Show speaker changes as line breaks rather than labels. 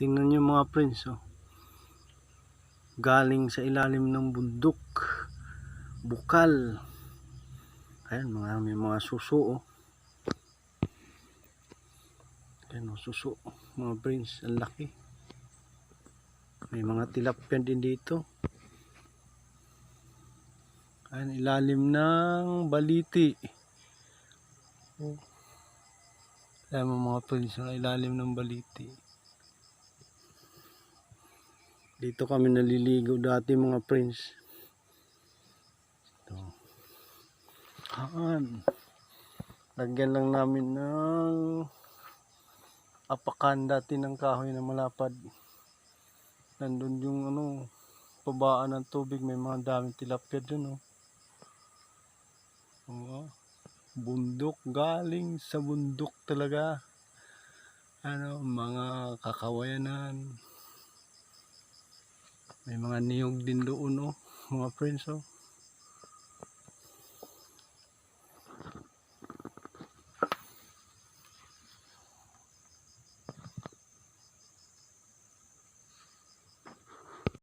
Tingnan nyo mga friends, oh. Galing sa ilalim ng bundok, bukal. Ayan, may mga suso, oh. Ayan, oh, suso mga friends, ang laki. May mga tilapia din dito. Ayan, ilalim ng baliti. Oh. Ayan mga friends, ang ilalim ng baliti. Dito kami naliligo dati mga friends. Ito. Haan. Lagyan lang namin ng apakan dati ng kahoy na malapad. Nandun yung pabaan ng tubig, may mga daming tilapia dun, oh. Bundok, galing sa bundok talaga. Mga kakawayanan. May mga niyog din doon, oh, mga friends, oh.